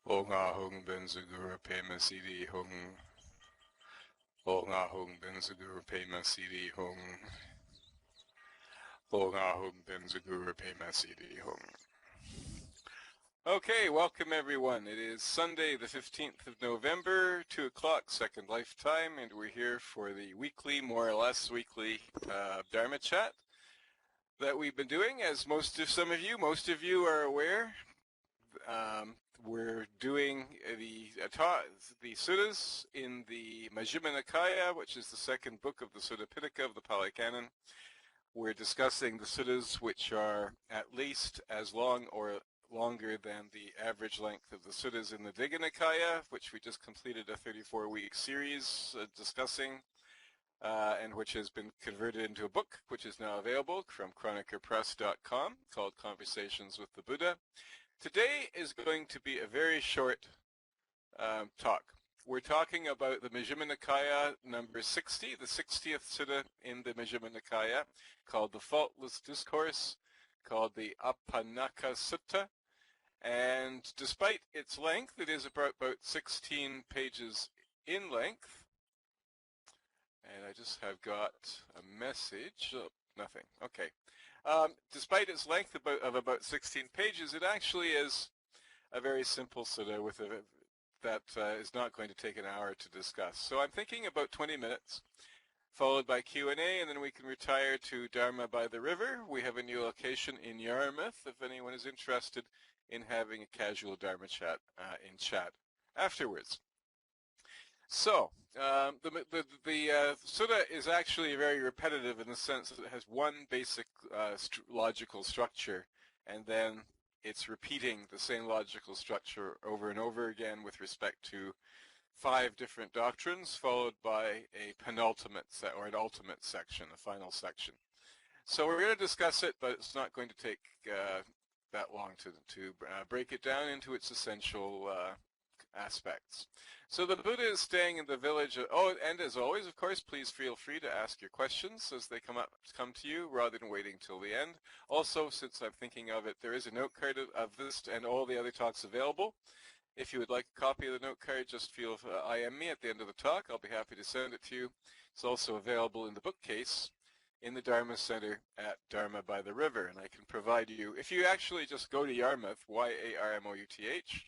O nga hung benzagura pema cd hung. O nga hung benzagura pema cd hung. O nga hung benzagura pema cd hung. Okay, welcome everyone. It is Sunday the 15th of November, 2 o'clock, Second Life time, and we're here for the weekly, more or less weekly Dharma chat that we've been doing. As most of you are aware, we're doing the suttas in the Majjhima Nikaya, which is the second book of the Sutta Pitaka of the Pali Canon. We're discussing the suttas which are at least as long or longer than the average length of the suttas in the Digha Nikaya, which we just completed a 34-week series discussing, and which has been converted into a book, which is now available from chronicapress.com, called Conversations with the Buddha. Today is going to be a very short talk. We're talking about the Majjhima Nikaya number 60, the 60th sutta in the Majjhima Nikaya, called the Faultless Discourse, called the Apannaka Sutta. And despite its length, it is about 16 pages in length. And I just have got a message. Oh, nothing. Okay. Despite its length of about 16 pages, it actually is a very simple sutta with that is not going to take an hour to discuss. So I'm thinking about 20 minutes, followed by Q&A, and then we can retire to Dharma by the River. We have a new location in Yarmouth if anyone is interested in having a casual Dharma chat in chat afterwards. So, the sutta is actually very repetitive in the sense that it has one basic logical structure, and then it's repeating the same logical structure over and over again with respect to 5 different doctrines, followed by a penultimate or an ultimate section, a final section. So we're going to discuss it, but it's not going to take that long to break it down into its essential aspects. So the Buddha is staying in the village of, and as always, of course, please feel free to ask your questions as they come to you rather than waiting till the end. Also, since I'm thinking of it, there is a note card of this and all the other talks available. If you would like a copy of the note card, just feel IM me at the end of the talk. I'll be happy to send it to you. It's also available in the bookcase in the Dharma Center at Dharma by the River, and I can provide you, if you actually just go to Yarmouth, Y-A-R-M-O-U-T-H,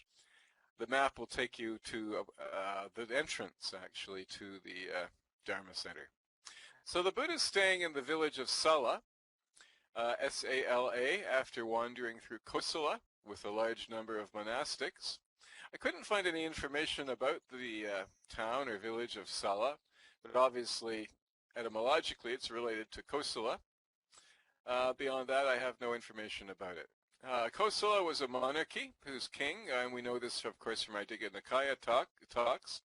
the map will take you to the entrance, actually, to the Dharma Center. So the Buddha is staying in the village of Sala, S-A-L-A, after wandering through Kosala with a large number of monastics. I couldn't find any information about the town or village of Sala, but obviously, etymologically, it's related to Kosala. Beyond that, I have no information about it. Kosala was a monarchy whose king, and we know this, of course, from our Digha Nikaya talks.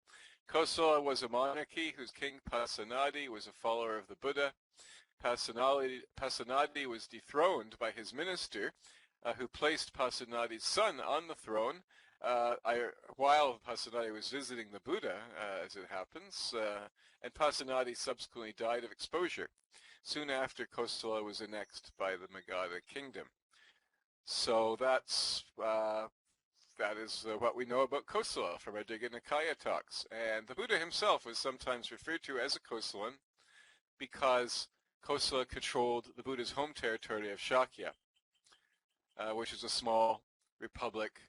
Kosala was a monarchy whose king, Pasenadi, was a follower of the Buddha. Pasenadi was dethroned by his minister, who placed Pasenadi's son on the throne while Pasenadi was visiting the Buddha, as it happens, and Pasenadi subsequently died of exposure. Soon after, Kosala was annexed by the Magadha kingdom. So that is what we know about Kosala from our Digha Nikaya talks. And the Buddha himself was sometimes referred to as a Kosalan because Kosala controlled the Buddha's home territory of Shakya, which is a small republic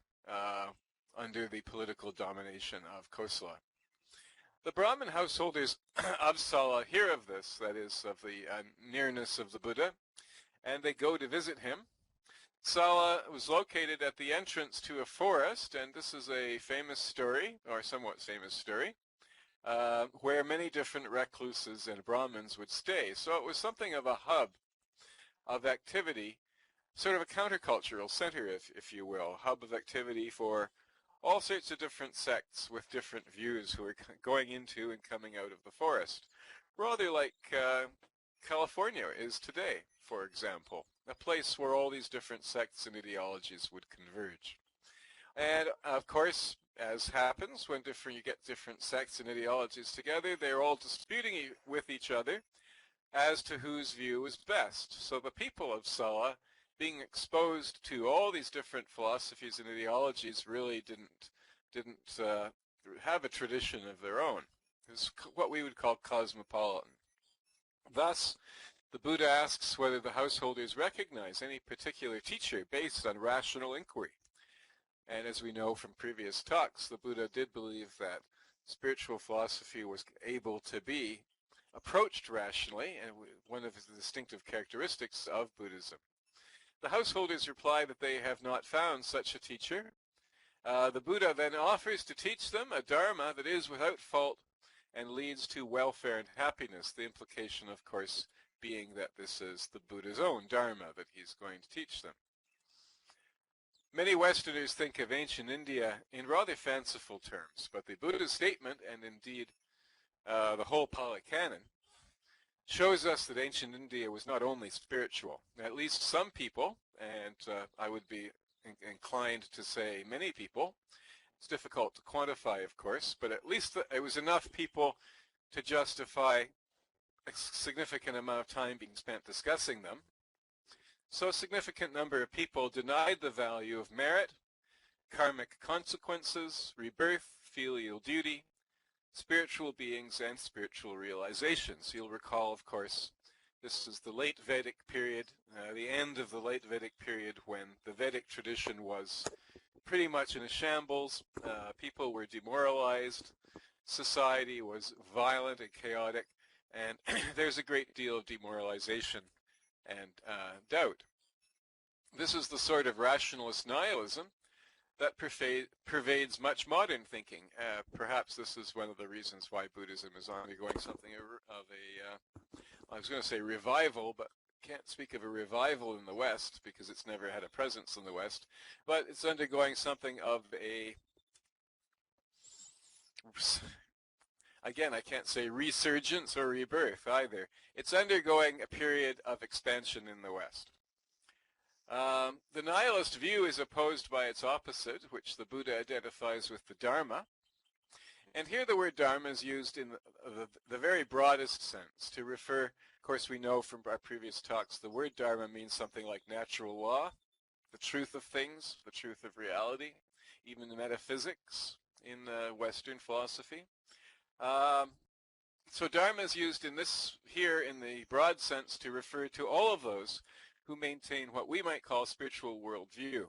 under the political domination of Kosala. The Brahmin householders of Sala hear of this, that is, of the nearness of the Buddha, and they go to visit him. Sala was located at the entrance to a forest, and this is a famous story, or somewhat famous story, where many different recluses and Brahmins would stay. So it was something of a hub of activity, sort of a countercultural center, if you will, a hub of activity for all sorts of different sects with different views who are going into and coming out of the forest. Rather like California is today, for example, a place where all these different sects and ideologies would converge. And of course, as happens when you get different sects and ideologies together, they're all disputing with each other as to whose view is best. So the people of Sala, being exposed to all these different philosophies and ideologies, really didn't didn't have a tradition of their own. It was what we would call cosmopolitan. Thus, the Buddha asks whether the householders recognize any particular teacher based on rational inquiry. And as we know from previous talks, the Buddha did believe that spiritual philosophy was able to be approached rationally, and one of the distinctive characteristics of Buddhism. The householders reply that they have not found such a teacher. The Buddha then offers to teach them a dharma that is without fault and leads to welfare and happiness. The implication, of course, being that this is the Buddha's own dharma that he's going to teach them. Many Westerners think of ancient India in rather fanciful terms, but the Buddha's statement, and indeed the whole Pali Canon, shows us that ancient India was not only spiritual. At least some people, and I would be inclined to say many people, it's difficult to quantify, of course, but at least it was enough people to justify a significant amount of time being spent discussing them. So a significant number of people denied the value of merit, karmic consequences, rebirth, filial duty, spiritual beings, and spiritual realizations. You'll recall, of course, this is the late Vedic period, the end of the late Vedic period when the Vedic tradition was pretty much in a shambles. People were demoralized, society was violent and chaotic, and there's a great deal of demoralization and doubt. This is the sort of rationalist nihilism that pervades much modern thinking. Perhaps this is one of the reasons why Buddhism is undergoing something of a, I was going to say revival, but can't speak of a revival in the West because it's never had a presence in the West, but it's undergoing something of a, again, I can't say resurgence or rebirth either. It's undergoing a period of expansion in the West. The nihilist view is opposed by its opposite, which the Buddha identifies with the Dharma. And here the word Dharma is used in the very broadest sense to refer, of course we know from our previous talks, the word Dharma means something like natural law, the truth of things, the truth of reality, even the metaphysics in Western philosophy. So Dharma is used in this here in the broad sense to refer to all of those who maintain what we might call spiritual worldview.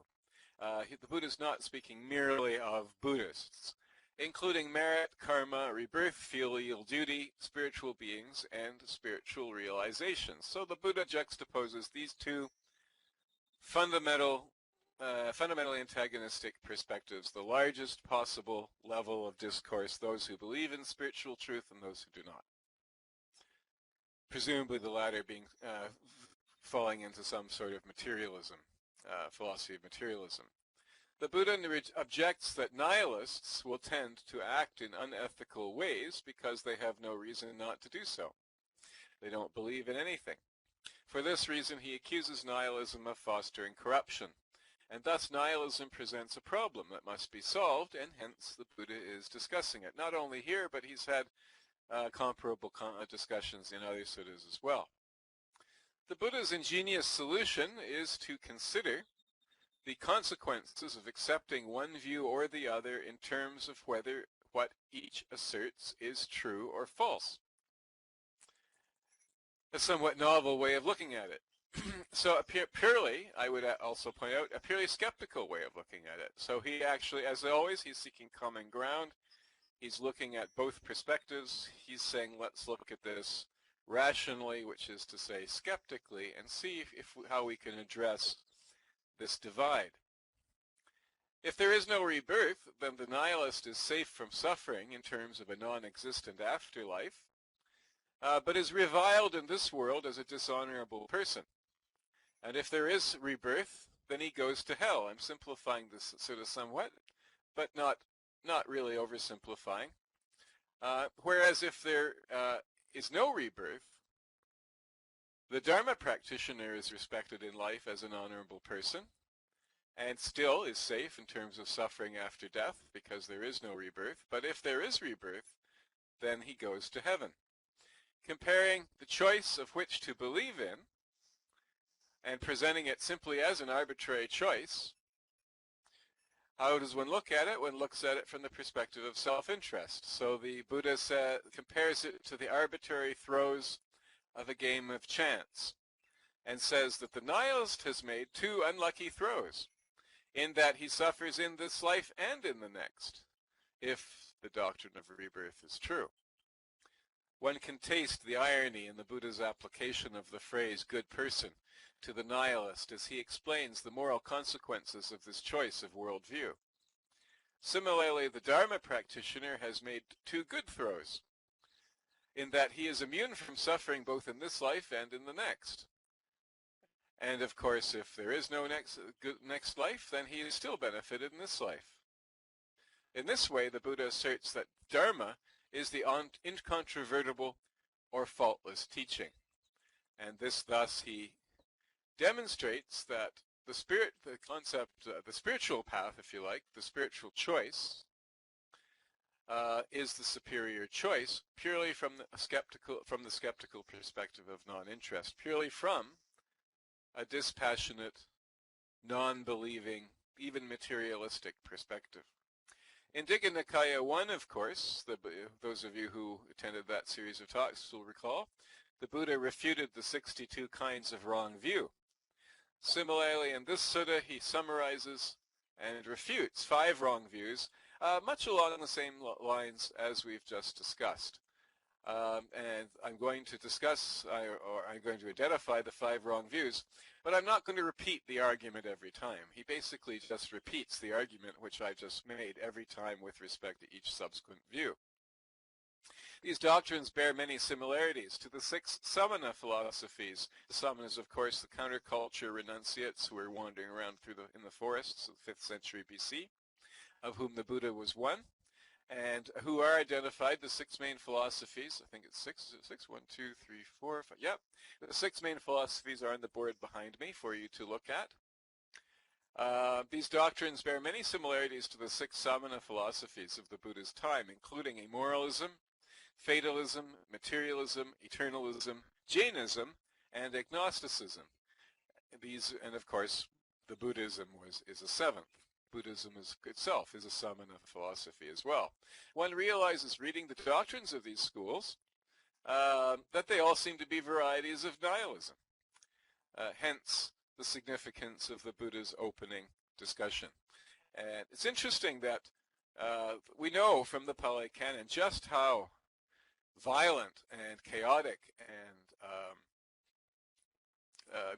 The Buddha is not speaking merely of Buddhists, including merit, karma, rebirth, filial duty, spiritual beings, and spiritual realizations. So the Buddha juxtaposes these two fundamentally antagonistic perspectives, the largest possible level of discourse, those who believe in spiritual truth and those who do not. Presumably the latter being falling into some sort of materialism, philosophy of materialism. The Buddha objects that nihilists will tend to act in unethical ways because they have no reason not to do so. They don't believe in anything. For this reason, he accuses nihilism of fostering corruption, and thus nihilism presents a problem that must be solved, and hence the Buddha is discussing it. Not only here, but he's had comparable discussions in other suttas as well. The Buddha's ingenious solution is to consider the consequences of accepting one view or the other in terms of whether what each asserts is true or false. A somewhat novel way of looking at it. So purely, I would also point out, a purely skeptical way of looking at it. So he actually, as always, he's seeking common ground. He's looking at both perspectives. He's saying, let's look at this rationally, which is to say skeptically, and see how we can address this divide. If there is no rebirth, then the nihilist is safe from suffering in terms of a non-existent afterlife, but is reviled in this world as a dishonorable person. And if there is rebirth, then he goes to hell. I'm simplifying this sort of somewhat, but not really oversimplifying. Whereas if there is no rebirth, the Dharma practitioner is respected in life as an honorable person and still is safe in terms of suffering after death because there is no rebirth. But if there is rebirth, then he goes to heaven. Comparing the choice of which to believe in and presenting it simply as an arbitrary choice, How does one look at it? One looks at it from the perspective of self-interest. So the Buddha compares it to the arbitrary throws of a game of chance, and says that the nihilist has made two unlucky throws, in that he suffers in this life and in the next, if the doctrine of rebirth is true. One can taste the irony in the Buddha's application of the phrase good person to the nihilist as he explains the moral consequences of this choice of worldview. Similarly, the Dharma practitioner has made two good throws, in that he is immune from suffering both in this life and in the next. And of course, if there is no next life, then he is still benefited in this life. In this way, the Buddha asserts that Dharma is the incontrovertible or faultless teaching. And thus he demonstrates that the spiritual path, if you like, the spiritual choice, is the superior choice, purely from the skeptical perspective of non-interest, purely from a dispassionate, non-believing, even materialistic perspective. In Digha Nikaya 1, of course, those of you who attended that series of talks will recall, the Buddha refuted the 62 kinds of wrong view. Similarly, in this sutta, he summarizes and refutes 5 wrong views, much along the same lines as we've just discussed. And I'm going to discuss, or I'm going to identify the 5 wrong views, but I'm not going to repeat the argument every time. He basically just repeats the argument which I just made every time with respect to each subsequent view. These doctrines bear many similarities to the 6 samana philosophies. The samanas, of course, the counterculture renunciates who were wandering around in the forests of the 5th century BC, of whom the Buddha was one, and who are identified, the 6 main philosophies. I think it's 6, 1, 2, 3, 4, 5, yep. The 6 main philosophies are on the board behind me for you to look at. These doctrines bear many similarities to the 6 samana philosophies of the Buddha's time, including amoralism, fatalism, materialism, eternalism, Jainism, and agnosticism. And of course, the Buddhism is a 7th. Buddhism itself is a samana philosophy as well. One realizes reading the doctrines of these schools that they all seem to be varieties of nihilism. Hence the significance of the Buddha's opening discussion. And it's interesting that we know from the Pali Canon just how violent and chaotic and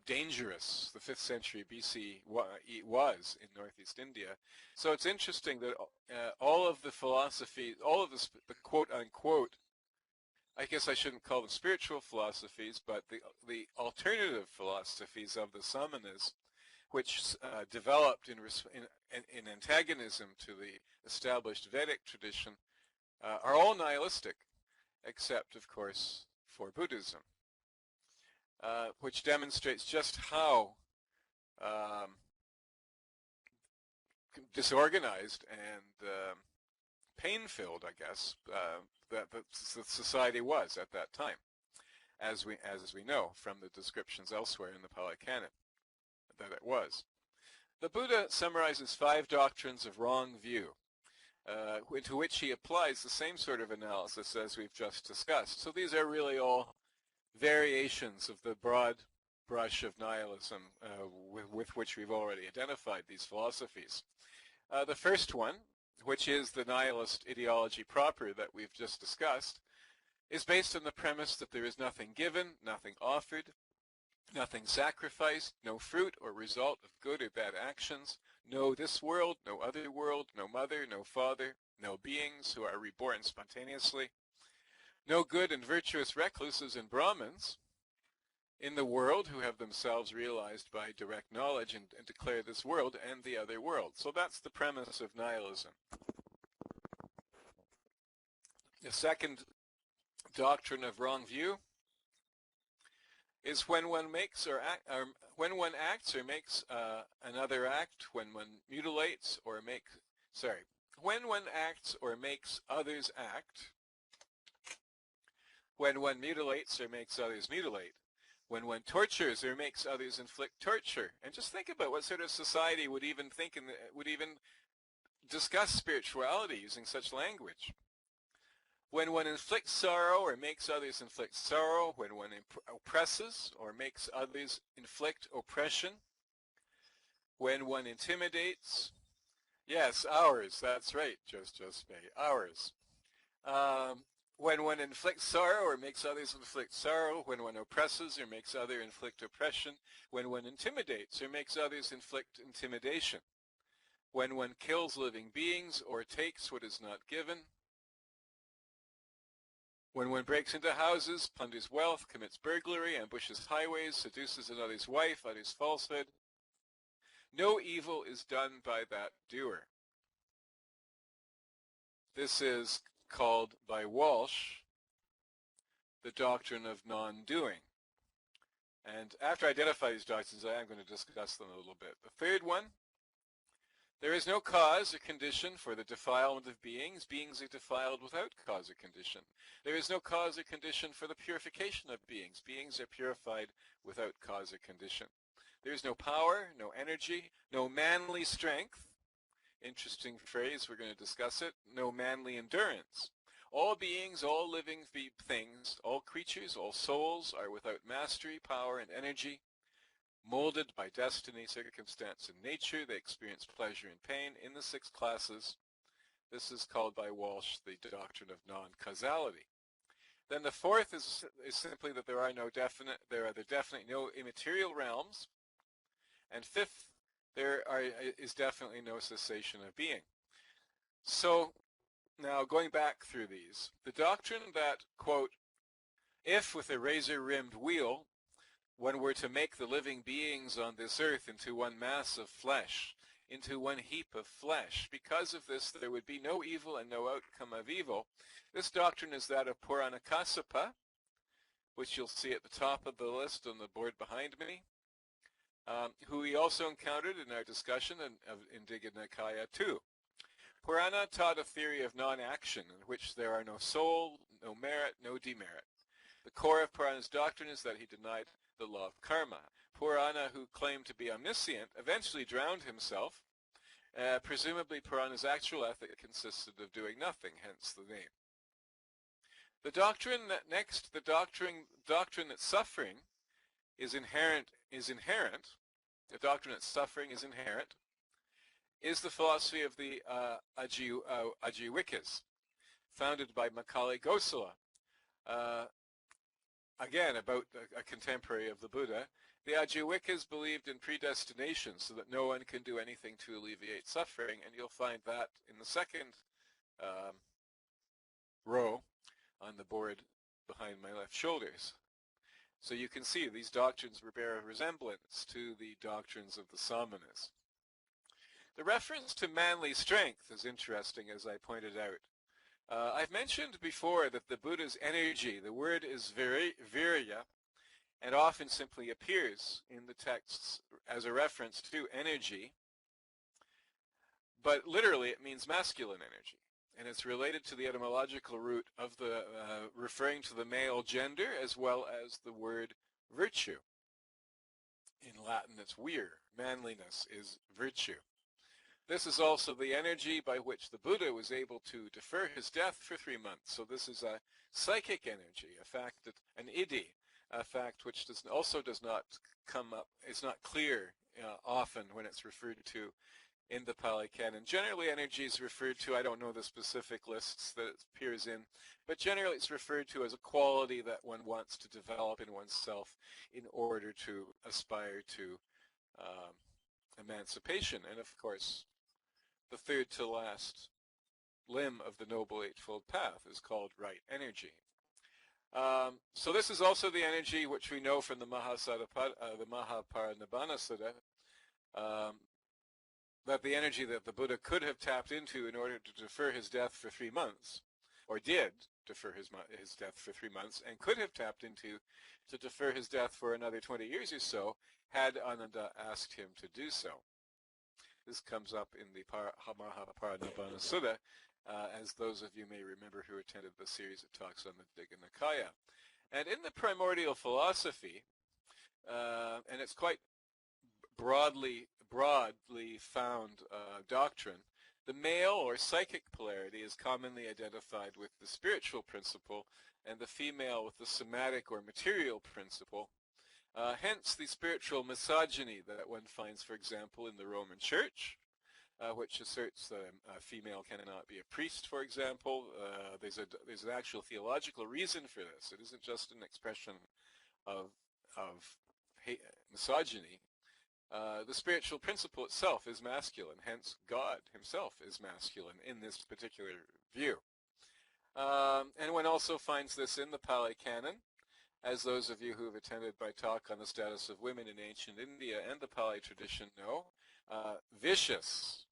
dangerous the 5th century BC was in northeast India. So it's interesting that all of the philosophy, all of the quote-unquote, I guess I shouldn't call them spiritual philosophies, but the alternative philosophies of the samanas, which developed in antagonism to the established Vedic tradition, are all nihilistic, except, of course, for Buddhism, which demonstrates just how disorganized and pain-filled, I guess, that the society was at that time, as we know from the descriptions elsewhere in the Pali Canon that it was. The Buddha summarizes 5 doctrines of wrong view, to which he applies the same sort of analysis as we've just discussed. So these are really all variations of the broad brush of nihilism with which we've already identified these philosophies. The first one, which is the nihilist ideology proper that we've just discussed, is based on the premise that there is nothing given, nothing offered, nothing sacrificed, no fruit or result of good or bad actions, no this world, no other world, no mother, no father, no beings who are reborn spontaneously, no good and virtuous recluses and Brahmins in the world who have themselves realized by direct knowledge and declare this world and the other world. So that's the premise of nihilism. The second doctrine of wrong view is when one makes when one acts or makes another act, when one mutilates or when one acts or makes others act, when one mutilates or makes others mutilate, when one tortures or makes others inflict torture. And just think about what sort of society would even discuss spirituality using such language. When one inflicts sorrow or makes others inflict sorrow, when one oppresses or makes others inflict oppression, when one intimidates, yes, ours, that's right, just May, ours. When one inflicts sorrow or makes others inflict sorrow, when one oppresses or makes others inflict oppression, when one intimidates or makes others inflict intimidation, when one kills living beings or takes what is not given, when one breaks into houses, plunders wealth, commits burglary, ambushes highways, seduces another's wife, utters falsehood, no evil is done by that doer. This is called by Walsh the Doctrine of Non Doing. And after I identify these doctrines, I am going to discuss them a little bit. The third one, there is no cause or condition for the defilement of beings. Beings are defiled without cause or condition. There is no cause or condition for the purification of beings. Beings are purified without cause or condition. There is no power, no energy, no manly strength. Interesting phrase, we're going to discuss it. No manly endurance. All beings, all living things, all creatures, all souls are without mastery, power, and energy. Molded by destiny, circumstance, and nature, they experience pleasure and pain in the 6 classes. This is called by Walsh the doctrine of non-causality. Then the fourth is simply that there are definitely no immaterial realms. And fifth, there is definitely no cessation of being. So now going back through these, the doctrine that, quote, if with a razor-rimmed wheel one were to make the living beings on this earth into one mass of flesh, into one heap of flesh, because of this there would be no evil and no outcome of evil. This doctrine is that of Apannaka, which you'll see at the top of the list on the board behind me, who we also encountered in our discussion in Digha Nikaya 2. Purana taught a theory of non-action in which there are no soul, no merit, no demerit. The core of Purana's doctrine is that he denied the law of karma. Purana, who claimed to be omniscient, eventually drowned himself. Presumably Purana's actual ethic consisted of doing nothing, hence the name. The doctrine that suffering is inherent, the doctrine that suffering is inherent, is the philosophy of the Ajivikas, founded by Macaulay Gosala. Again, about a contemporary of the Buddha, the Ajivikas believed in predestination so that no one can do anything to alleviate suffering, and you'll find that in the second row on the board behind my left shoulders. So you can see these doctrines bear a resemblance to the doctrines of the Samanas. The reference to manly strength is interesting, as I pointed out. I've mentioned before that the Buddha's energy, the word is virya, and often simply appears in the texts as a reference to energy, but literally it means masculine energy, and it's related to the etymological root of the referring to the male gender as well as the word virtue. In Latin it's vir, manliness is virtue. This is also the energy by which the Buddha was able to defer his death for 3 months. So this is a psychic energy, a fact that, an iddhi, a fact which also does not come up, it's not clear often when it's referred to in the Pali Canon. Generally energy is referred to, I don't know the specific lists that it appears in, but generally it's referred to as a quality that one wants to develop in oneself in order to aspire to emancipation. And of course, the third to last limb of the Noble Eightfold Path is called right energy. So this is also the energy which we know from the Mahaparinibbana Sutta, that the energy that the Buddha could have tapped into in order to defer his death for 3 months, or did defer his death for 3 months, and could have tapped into to defer his death for another 20 years or so, had Ananda asked him to do so. This comes up in the Mahaparinibbana Sutta, as those of you may remember who attended the series of talks on the Digha Nikaya. And in the primordial philosophy, and it's quite broadly found doctrine, The male or psychic polarity is commonly identified with the spiritual principle, and the female with the somatic or material principle. Hence the spiritual misogyny that one finds, for example, in the Roman Church, which asserts that a female cannot be a priest, for example. There's an actual theological reason for this. It isn't just an expression of misogyny. The spiritual principle itself is masculine, hence God himself is masculine in this particular view. And one also finds this in the Pali Canon, as those of you who have attended my talk on the status of women in ancient India and the Pali tradition know. Vicious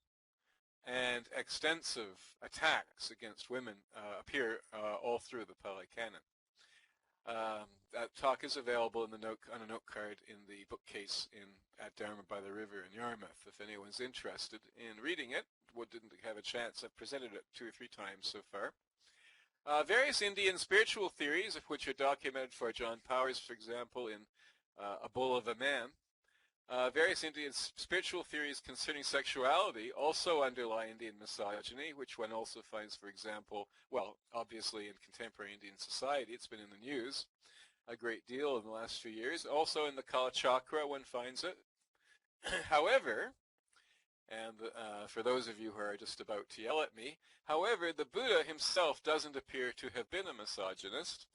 and extensive attacks against women appear all through the Pali Canon. That talk is available on a note card in the bookcase at Dharma by the River in Yarmouth. If anyone's interested in reading it, didn't have a chance, I've presented it 2 or 3 times so far. Various Indian spiritual theories, of which are documented for John Powers, for example, in A Bull of a Man. Various Indian spiritual theories concerning sexuality also underlie Indian misogyny, which one also finds, for example, well, obviously in contemporary Indian society, it's been in the news a great deal in the last few years. Also in the Kala Chakra, one finds it. However, and for those of you who are just about to yell at me, however, the Buddha himself doesn't appear to have been a misogynist,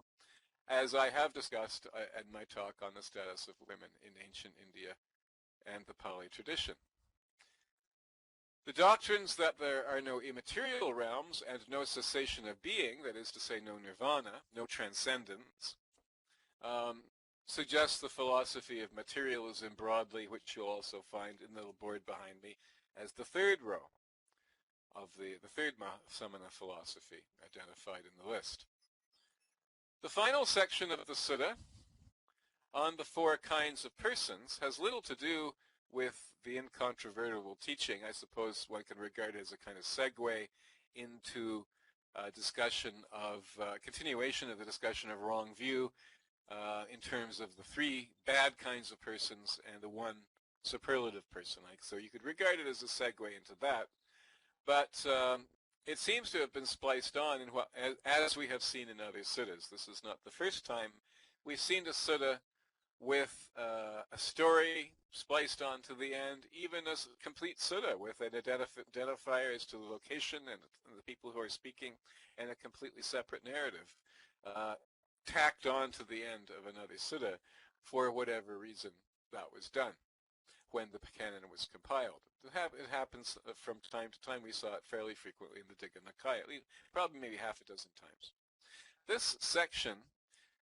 as I have discussed in my talk on the status of women in ancient India and the Pali tradition. The doctrines that there are no immaterial realms and no cessation of being, that is to say no nirvana, no transcendence, suggests the philosophy of materialism broadly, which you'll also find in the little board behind me as the 3rd row of the 3rd Samana philosophy identified in the list. The final section of the Sutta on the 4 kinds of persons has little to do with the incontrovertible teaching. I suppose one can regard it as a kind of segue into a discussion of, continuation of the discussion of wrong view in terms of the 3 bad kinds of persons and the 1 superlative person. So you could regard it as a segue into that. But it seems to have been spliced on, as we have seen in other suttas. This is not the first time we've seen a sutta with a story spliced on to the end, even a complete sutta with an identifier as to the location and the people who are speaking, and a completely separate narrative tacked on to the end of another sutta for whatever reason that was done when the canon was compiled. It happens from time to time. We saw it fairly frequently in the Digha Nikaya, probably maybe half a dozen times. This section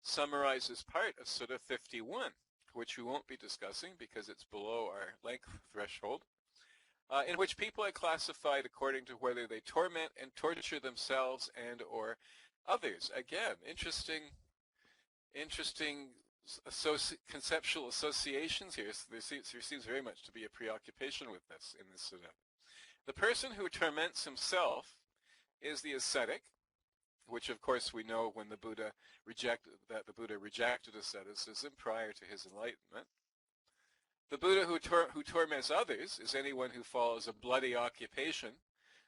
summarizes part of Sutta 51, which we won't be discussing because it's below our length threshold, in which people are classified according to whether they torment and torture themselves and or others. Again, interesting conceptual associations here. There seems very much to be a preoccupation with this in this sutta. The person who torments himself is the ascetic, which of course we know when the Buddha rejected asceticism prior to his enlightenment. The Buddha who torments others is anyone who follows a bloody occupation,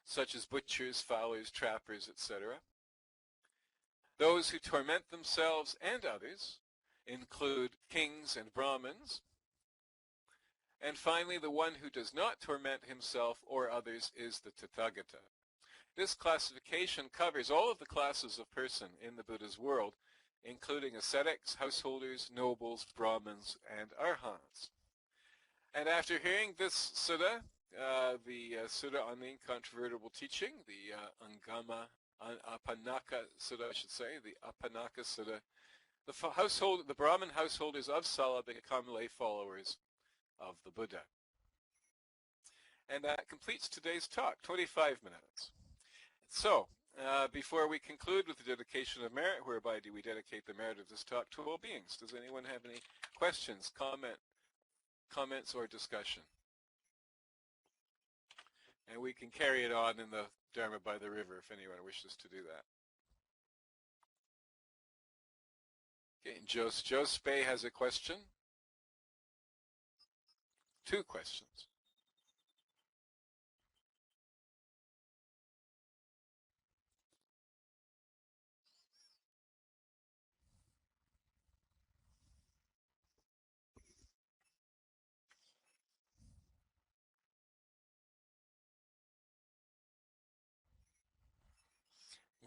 such as butchers, fowlers, trappers, etc. Those who torment themselves and others include kings and Brahmins. And finally, the one who does not torment himself or others is the Tathagata. This classification covers all of the classes of person in the Buddha's world, including ascetics, householders, nobles, Brahmins, and Arhats. And after hearing this sutta, the sutta on the incontrovertible teaching, the Apannaka Sutta, I should say, the Apannaka Sutta, the Brahmin householders of Sala become lay followers of the Buddha. And that completes today's talk, 25 minutes. So, before we conclude with the dedication of merit, whereby do we dedicate the merit of this talk to all beings, does anyone have any questions, comments, or discussion? And we can carry it on in the Dharma by the River if anyone wishes to do that. Okay, Joe Spey has a question. 2 questions.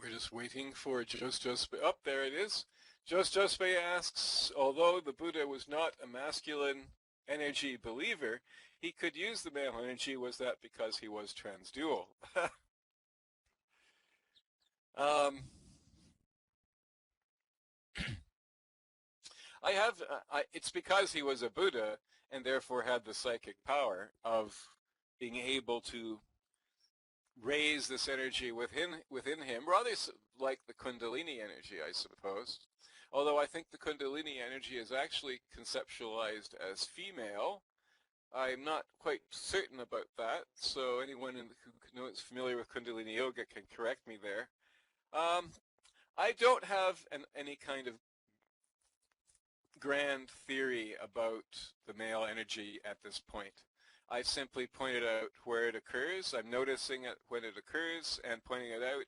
We're just waiting for Just. Up there it is. Just asks, although the Buddha was not a masculine energy believer, he could use the male energy. Was that because he was transdual? It's because he was a Buddha and therefore had the psychic power of being able to raise this energy within him, rather like the Kundalini energy, I suppose. Although I think the Kundalini energy is actually conceptualized as female. I'm not quite certain about that, so anyone who is familiar with Kundalini Yoga can correct me there. I don't have any kind of grand theory about the male energy at this point. I simply pointed out where it occurs. I'm noticing it when it occurs and pointing it out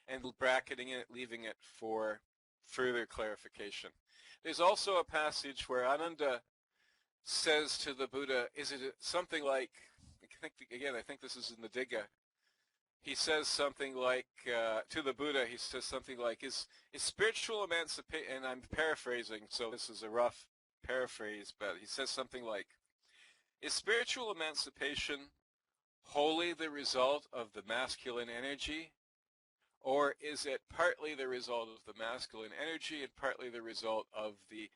and bracketing it, leaving it for further clarification. There's also a passage where Ananda says to the Buddha, is it something like, I think this is in the Digha, he says something like, to the Buddha, he says something like, is spiritual emancipation, and I'm paraphrasing, so this is a rough paraphrase, but he says something like, is spiritual emancipation wholly the result of the masculine energy, or is it partly the result of the masculine energy and partly the result of the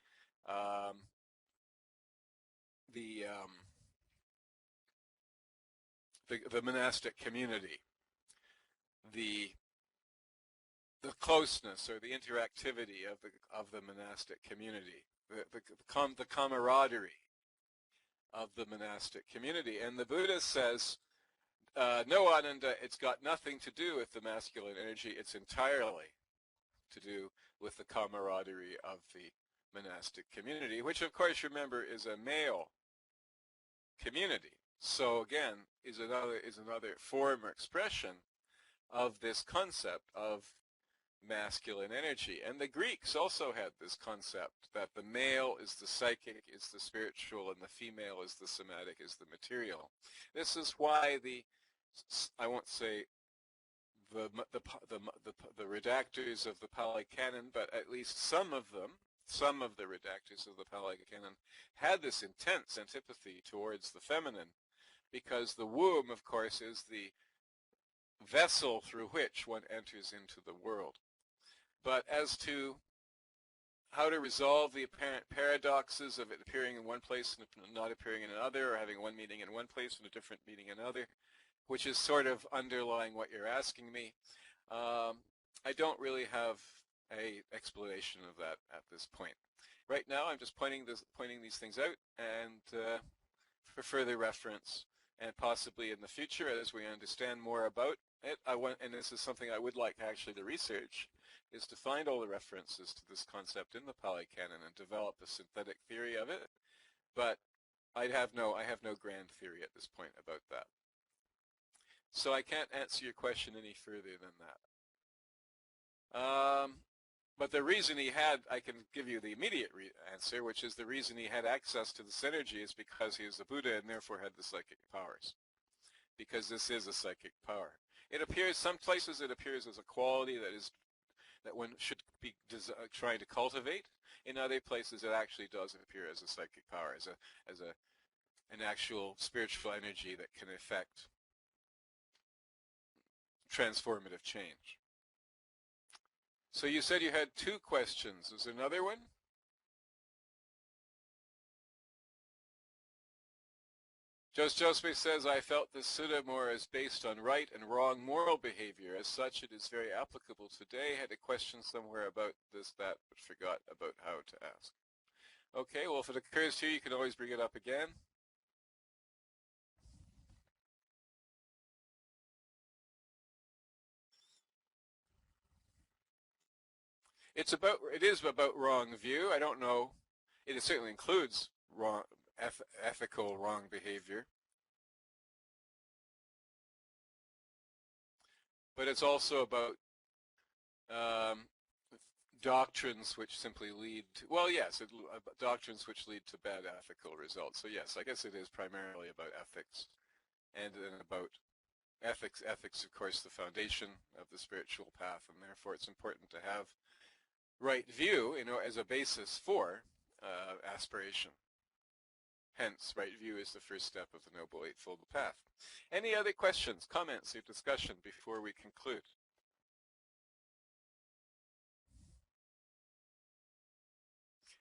monastic community, the closeness or the interactivity of the monastic community, the camaraderie of the monastic community? And the Buddha says, no, Ananda, it's got nothing to do with the masculine energy. It's entirely to do with the camaraderie of the monastic community, which, of course, remember, is a male community. So again, is another form or expression of this concept of masculine energy. And the Greeks also had this concept that the male is the psychic, is the spiritual, and the female is the somatic, is the material. This is why I won't say the redactors of the Pali Canon, but at least some of the redactors of the Pali Canon had this intense antipathy towards the feminine, because the womb, of course, is the vessel through which one enters into the world. But as to how to resolve the apparent paradoxes of it appearing in one place and not appearing in another, or having one meaning in one place and a different meaning in another, which is sort of underlying what you're asking me, I don't really have an explanation of that at this point. Right now, I'm just pointing these things out, and for further reference, and possibly in the future, as we understand more about it, and this is something I would like actually to research, is to find all the references to this concept in the Pali Canon and develop a synthetic theory of it. But I have no grand theory at this point about that. So I can't answer your question any further than that. But the reason he had, I can give you the immediate answer, which is the reason he had access to this energy is because he is a Buddha and therefore had the psychic powers. Because this is a psychic power. It appears, some places it appears as a quality that one should be trying to cultivate. In other places it actually does appear as a psychic power, as an actual spiritual energy that can effect transformative change. So you said you had two questions. Is there another one? Jospe says, I felt this sutta more as based on right and wrong moral behavior. As such, it is very applicable today. Had a question somewhere about this, that, but forgot about how to ask. Okay, well, if it occurs to you, you can always bring it up again. It is about wrong view. I don't know. It certainly includes wrong, ethical wrong behavior. But it's also about doctrines which simply lead to, well, yes, doctrines which lead to bad ethical results. So yes, I guess it is primarily about ethics and about Ethics, of course, the foundation of the spiritual path, and therefore it's important to have right view, as a basis for aspiration. Hence, right view is the first step of the Noble Eightfold Path. Any other questions, comments, or discussion before we conclude?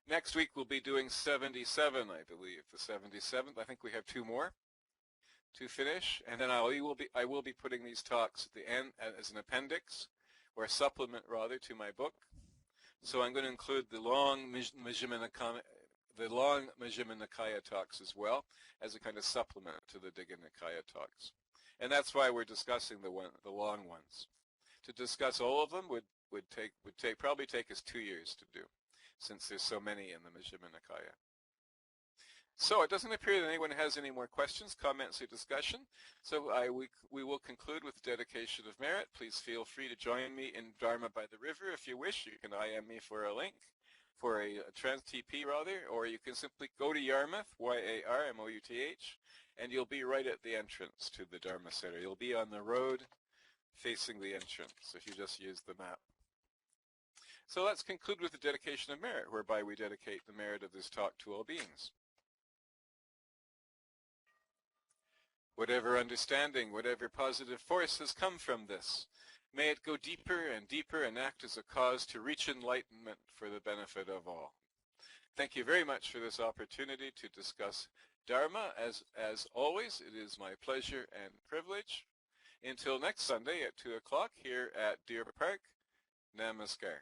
Next week we'll be doing 77, I believe, the 77th. I think we have 2 more to finish, and then I will be putting these talks at the end as an appendix, or a supplement rather, to my book. So I'm going to include the long Majjhima Nikaya talks as well, as a kind of supplement to the Digha Nikaya talks. And that's why we're discussing the long ones. To discuss all of them would probably take us 2 years to do, since there's so many in the Majjhima Nikaya. So it doesn't appear that anyone has any more questions, comments, or discussion. So we will conclude with the dedication of merit. Please feel free to join me in Dharma by the River if you wish. You can IM me for a link, for a trans-TP rather, or you can simply go to Yarmouth, Y-A-R-M-O-U-T-H, and you'll be right at the entrance to the Dharma Center. You'll be on the road facing the entrance if you just use the map. So let's conclude with the dedication of merit, whereby we dedicate the merit of this talk to all beings. Whatever understanding, whatever positive force has come from this, may it go deeper and deeper and act as a cause to reach enlightenment for the benefit of all. Thank you very much for this opportunity to discuss Dharma. As always, it is my pleasure and privilege. Until next Sunday at 2 o'clock here at Deer Park, Namaskar.